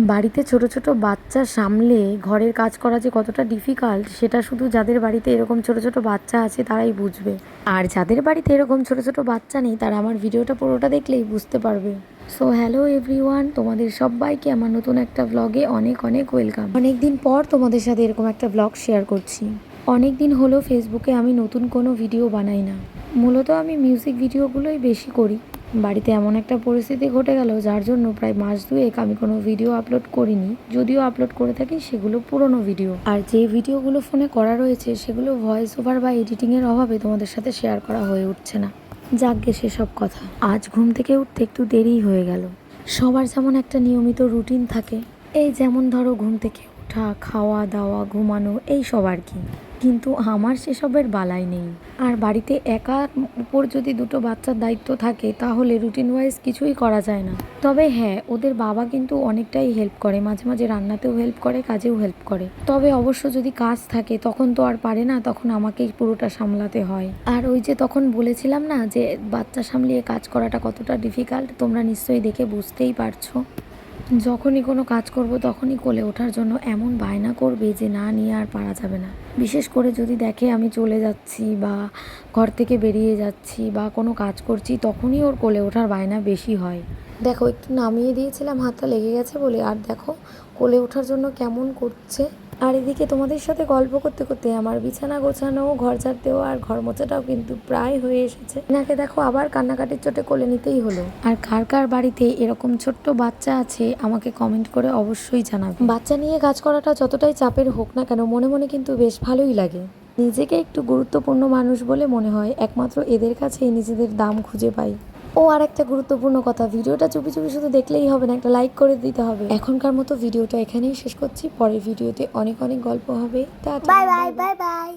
বাড়িতে ছোট ছোট বাচ্চা সামলে ঘরের কাজ করা যে কতটা ডিফিকাল্ট সেটা শুধু যাদের বাড়িতে এরকম ছোট ছোট বাচ্চা আছে তারাই বুঝবে। আর যাদের বাড়িতে এরকম ছোট ছোট বাচ্চা নেই তারা আমার ভিডিওটা পুরোটা দেখলেই বুঝতে পারবে। সো হ্যালো এভরিওয়ান, তোমাদের সবাইকে আমার নতুন একটা ব্লগে অনেক অনেক ওয়েলকাম। অনেক দিন পর তোমাদের সাথে এরকম একটা ব্লগ শেয়ার করছি। অনেক দিন হলো ফেসবুকে আমি নতুন কোনো ভিডিও বানাই না। মূলত আমি মিউজিক ভিডিওগুলোই বেশি করি। বাড়িতে এমন একটা পরিস্থিতি ঘটে গেল যার জন্য প্রায় মাস দুয়েক আমি কোনো ভিডিও আপলোড করিনি। যদিও আপলোড করে থাকি সেগুলো পুরনো ভিডিও, আর যে ভিডিওগুলো ফোনে করা রয়েছে সেগুলো ভয়েস ওভার বা এডিটিংয়ের অভাবে তোমাদের সাথে শেয়ার করা হয়ে উঠছে না। যাকগে সেসব কথা। আজ ঘুম থেকে উঠতে একটু দেরিই হয়ে গেল। সবার যেমন একটা নিয়মিত রুটিন থাকে, এই যেমন ধরো ঘুম থেকে ওঠা, খাওয়া দাওয়া, ঘুমানো, এই সব আর কি। কিন্তু আমার সেসবের বালাই নেই। আর বাড়িতে একার উপর যদি দুটো বাচ্চার দায়িত্ব থাকে তাহলে রুটিন ওয়াইজ কিছুই করা যায় না। তবে হ্যাঁ, ওদের বাবা কিন্তু অনেকটাই হেল্প করে, মাঝে মাঝে রান্নাতেও হেল্প করে, কাজেও হেল্প করে। তবে অবশ্য যদি কাজ থাকে তখন তো আর পারে না, তখন আমাকেই পুরোটা সামলাতে হয়। আর ওই যে তখন বলেছিলাম না যে বাচ্চা সামলিয়ে কাজ করাটা কতটা ডিফিকাল্ট, তোমরা নিশ্চয়ই দেখে বুঝতেই পারছো। যখনই কোনো কাজ করব তখনই কোলে ওঠার জন্য এমন বায়না করবে যে না নিয়ে আর পারা যাবে না। বিশেষ করে যদি দেখে আমি চলে যাচ্ছি বা ঘর থেকে বেরিয়ে যাচ্ছি বা কোনো কাজ করছি, তখনই ওর কোলে ওঠার বায়না বেশি হয়। দেখো, একটু নামিয়ে দিয়েছিলাম হাতটা লেগে গেছে বলে, আর দেখো কোলে ওঠার জন্য কেমন করছে। আর এদিকে তোমাদের সাথে গল্প করতে করতে আমার বিছানা গোছানো, ঘর ঝাড় দেওয়া আর ঘর মোছাটাও কিন্তু প্রায় হয়ে এসেছে। এনাকে দেখো আবার কান্নাকাটির চোটে কোলে নিতেই হলো। আর কার কার বাড়িতে এরকম ছোট্ট বাচ্চা আছে আমাকে কমেন্ট করে অবশ্যই জানাবে। বাচ্চা নিয়ে কাজ করাটা যতটাই চাপের হোক না কেন, মনে মনে কিন্তু বেশ ভালোই লাগে। নিজেকে একটু গুরুত্বপূর্ণ মানুষ বলে মনে হয়, একমাত্র এদের কাছেই নিজেদের দাম খুঁজে পাই। ও আর একটা গুরুত্বপূর্ণ কথা, ভিডিওটা চুপি চুপি শুধু দেখলেই হবে না, একটা লাইক করে দিতে হবে। এখনকার মতো ভিডিওটা এখানেই শেষ করছি। পরের ভিডিওতে অনেক অনেক গল্প হবে। Tata, bye bye bye bye.